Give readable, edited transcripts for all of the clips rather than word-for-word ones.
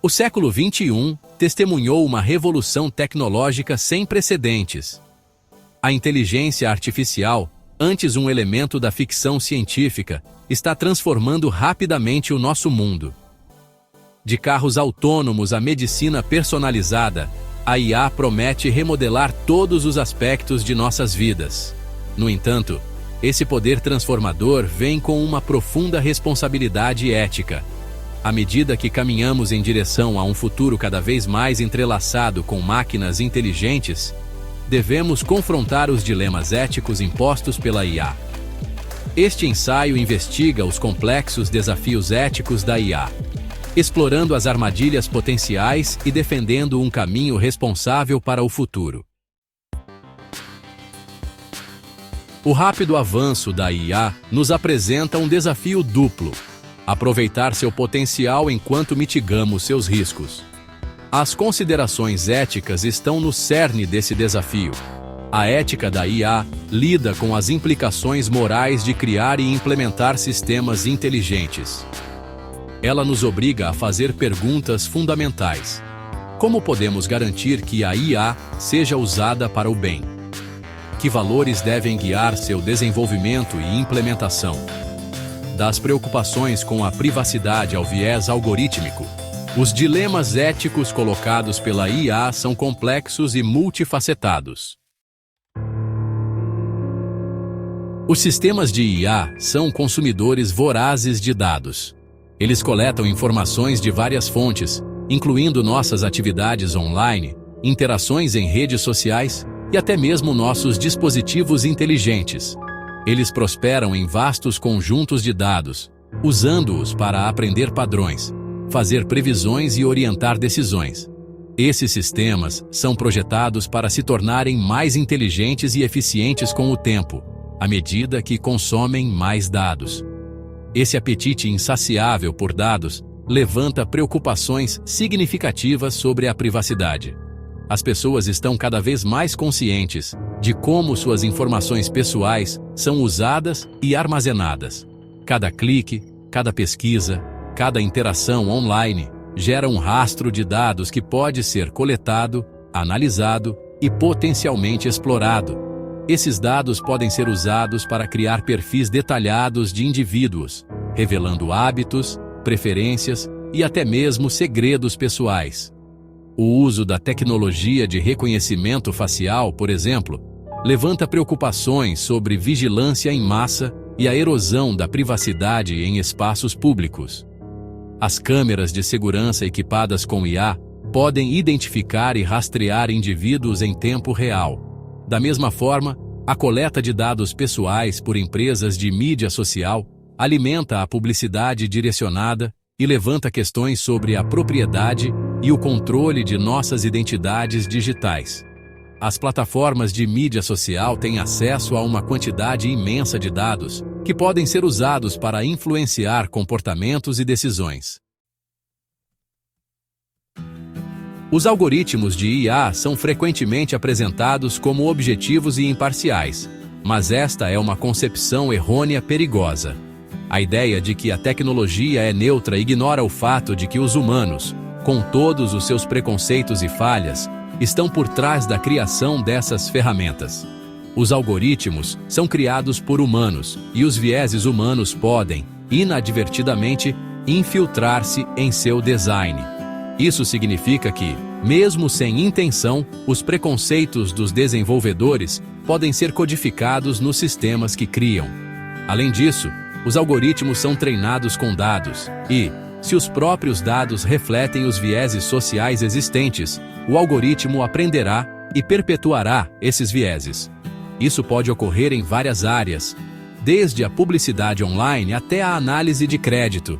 O século XXI testemunhou uma revolução tecnológica sem precedentes. A inteligência artificial, antes um elemento da ficção científica, está transformando rapidamente o nosso mundo. De carros autônomos à medicina personalizada, a IA promete remodelar todos os aspectos de nossas vidas. No entanto, esse poder transformador vem com uma profunda responsabilidade ética. À medida que caminhamos em direção a um futuro cada vez mais entrelaçado com máquinas inteligentes, devemos confrontar os dilemas éticos impostos pela IA. Este ensaio investiga os complexos desafios éticos da IA, explorando as armadilhas potenciais e defendendo um caminho responsável para o futuro. O rápido avanço da IA nos apresenta um desafio duplo: aproveitar seu potencial enquanto mitigamos seus riscos. As considerações éticas estão no cerne desse desafio. A ética da IA lida com as implicações morais de criar e implementar sistemas inteligentes. Ela nos obriga a fazer perguntas fundamentais. Como podemos garantir que a IA seja usada para o bem? Que valores devem guiar seu desenvolvimento e implementação? Das preocupações com a privacidade ao viés algorítmico, os dilemas éticos colocados pela IA são complexos e multifacetados. Os sistemas de IA são consumidores vorazes de dados. Eles coletam informações de várias fontes, incluindo nossas atividades online, interações em redes sociais e até mesmo nossos dispositivos inteligentes. Eles prosperam em vastos conjuntos de dados, usando-os para aprender padrões, fazer previsões e orientar decisões. Esses sistemas são projetados para se tornarem mais inteligentes e eficientes com o tempo, à medida que consomem mais dados. Esse apetite insaciável por dados levanta preocupações significativas sobre a privacidade. As pessoas estão cada vez mais conscientes de como suas informações pessoais são usadas e armazenadas. Cada clique, cada pesquisa, cada interação online gera um rastro de dados que pode ser coletado, analisado e potencialmente explorado. Esses dados podem ser usados para criar perfis detalhados de indivíduos, revelando hábitos, preferências e até mesmo segredos pessoais. O uso da tecnologia de reconhecimento facial, por exemplo, levanta preocupações sobre vigilância em massa e a erosão da privacidade em espaços públicos. As câmeras de segurança equipadas com IA podem identificar e rastrear indivíduos em tempo real. Da mesma forma, a coleta de dados pessoais por empresas de mídia social alimenta a publicidade direcionada e levanta questões sobre a propriedade e o controle de nossas identidades digitais. As plataformas de mídia social têm acesso a uma quantidade imensa de dados que podem ser usados para influenciar comportamentos e decisões. Os algoritmos de IA são frequentemente apresentados como objetivos e imparciais, mas esta é uma concepção errônea perigosa. A ideia de que a tecnologia é neutra ignora o fato de que os humanos, com todos os seus preconceitos e falhas, estão por trás da criação dessas ferramentas. Os algoritmos são criados por humanos e os vieses humanos podem, inadvertidamente, infiltrar-se em seu design. Isso significa que, mesmo sem intenção, os preconceitos dos desenvolvedores podem ser codificados nos sistemas que criam. Além disso, os algoritmos são treinados com dados e, se os próprios dados refletem os vieses sociais existentes, o algoritmo aprenderá e perpetuará esses vieses. Isso pode ocorrer em várias áreas, desde a publicidade online até a análise de crédito.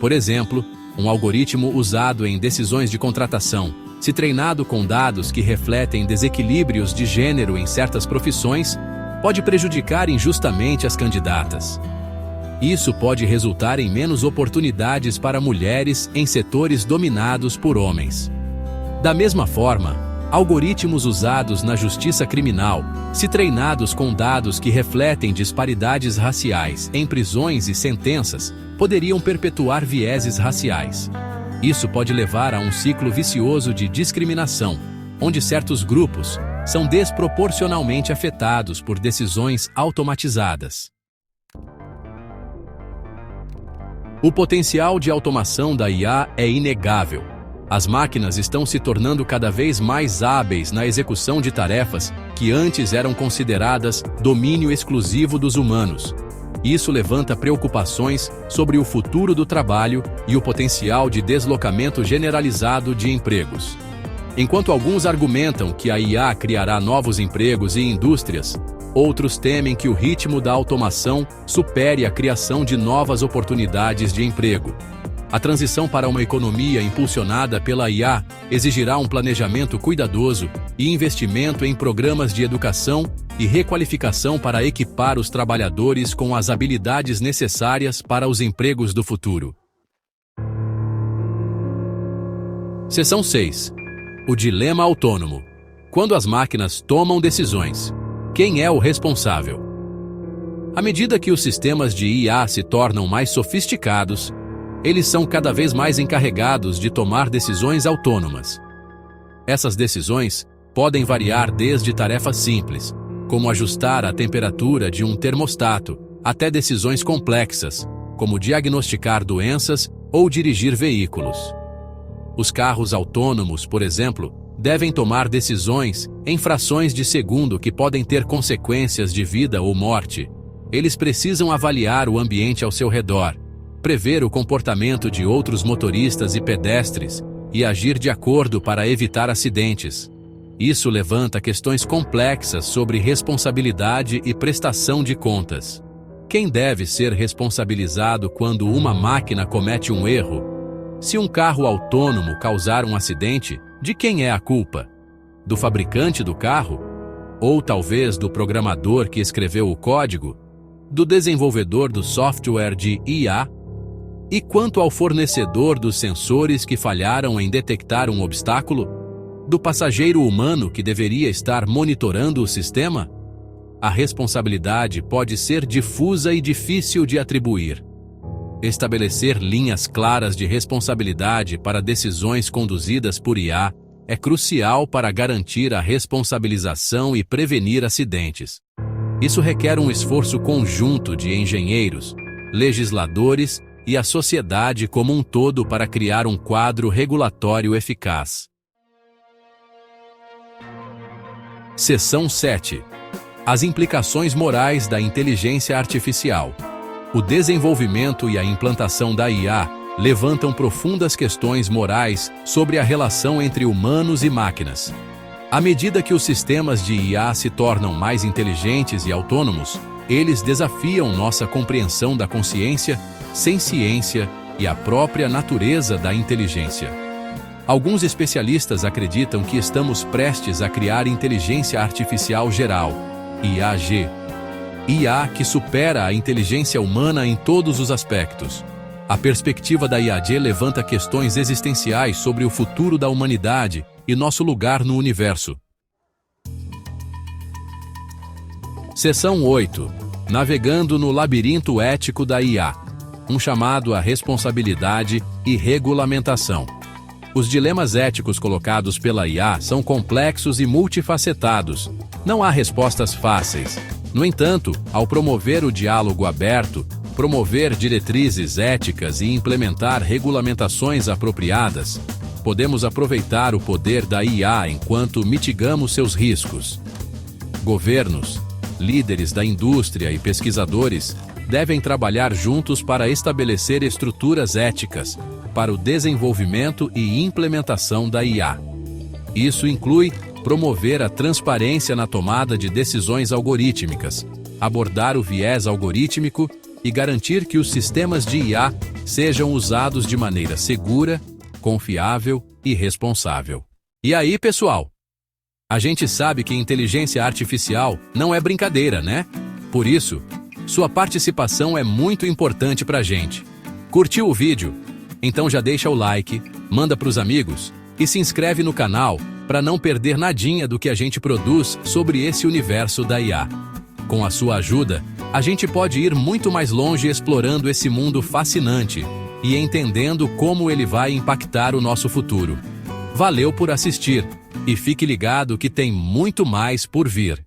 Por exemplo, um algoritmo usado em decisões de contratação, se treinado com dados que refletem desequilíbrios de gênero em certas profissões, pode prejudicar injustamente as candidatas. Isso pode resultar em menos oportunidades para mulheres em setores dominados por homens. Da mesma forma, algoritmos usados na justiça criminal, se treinados com dados que refletem disparidades raciais em prisões e sentenças, poderiam perpetuar vieses raciais. Isso pode levar a um ciclo vicioso de discriminação, onde certos grupos são desproporcionalmente afetados por decisões automatizadas. O potencial de automação da IA é inegável. As máquinas estão se tornando cada vez mais hábeis na execução de tarefas que antes eram consideradas domínio exclusivo dos humanos. Isso levanta preocupações sobre o futuro do trabalho e o potencial de deslocamento generalizado de empregos. Enquanto alguns argumentam que a IA criará novos empregos e indústrias, outros temem que o ritmo da automação supere a criação de novas oportunidades de emprego. A transição para uma economia impulsionada pela IA exigirá um planejamento cuidadoso e investimento em programas de educação e requalificação para equipar os trabalhadores com as habilidades necessárias para os empregos do futuro. Seção 6. O dilema autônomo. Quando as máquinas tomam decisões, quem é o responsável? À medida que os sistemas de IA se tornam mais sofisticados, eles são cada vez mais encarregados de tomar decisões autônomas. Essas decisões podem variar desde tarefas simples, como ajustar a temperatura de um termostato, até decisões complexas, como diagnosticar doenças ou dirigir veículos. Os carros autônomos, por exemplo, devem tomar decisões em frações de segundo que podem ter consequências de vida ou morte. Eles precisam avaliar o ambiente ao seu redor, prever o comportamento de outros motoristas e pedestres e agir de acordo para evitar acidentes. Isso levanta questões complexas sobre responsabilidade e prestação de contas. Quem deve ser responsabilizado quando uma máquina comete um erro? Se um carro autônomo causar um acidente, de quem é a culpa? Do fabricante do carro? Ou talvez do programador que escreveu o código? Do desenvolvedor do software de IA? E quanto ao fornecedor dos sensores que falharam em detectar um obstáculo? Do passageiro humano que deveria estar monitorando o sistema? A responsabilidade pode ser difusa e difícil de atribuir. Estabelecer linhas claras de responsabilidade para decisões conduzidas por IA é crucial para garantir a responsabilização e prevenir acidentes. Isso requer um esforço conjunto de engenheiros, legisladores e a sociedade como um todo para criar um quadro regulatório eficaz. Seção 7. As implicações morais da inteligência artificial. O desenvolvimento e a implantação da IA levantam profundas questões morais sobre a relação entre humanos e máquinas. À medida que os sistemas de IA se tornam mais inteligentes e autônomos, eles desafiam nossa compreensão da consciência, senciência e a própria natureza da inteligência. Alguns especialistas acreditam que estamos prestes a criar inteligência artificial geral, IAG. IA que supera a inteligência humana em todos os aspectos. A perspectiva da IAG levanta questões existenciais sobre o futuro da humanidade e nosso lugar no universo. Seção 8. Navegando no labirinto ético da IA. Um chamado à responsabilidade e regulamentação. Os dilemas éticos colocados pela IA são complexos e multifacetados. Não há respostas fáceis. No entanto, ao promover o diálogo aberto, promover diretrizes éticas e implementar regulamentações apropriadas, podemos aproveitar o poder da IA enquanto mitigamos seus riscos. Governos, líderes da indústria e pesquisadores devem trabalhar juntos para estabelecer estruturas éticas para o desenvolvimento e implementação da IA. Isso inclui promover a transparência na tomada de decisões algorítmicas, abordar o viés algorítmico e garantir que os sistemas de IA sejam usados de maneira segura, confiável e responsável. E aí, pessoal? A gente sabe que inteligência artificial não é brincadeira, né? Por isso, sua participação é muito importante pra gente. Curtiu o vídeo? Então já deixa o like, manda pros amigos e se inscreve no canal para não perder nadinha do que a gente produz sobre esse universo da IA. Com a sua ajuda, a gente pode ir muito mais longe explorando esse mundo fascinante e entendendo como ele vai impactar o nosso futuro. Valeu por assistir e fique ligado que tem muito mais por vir.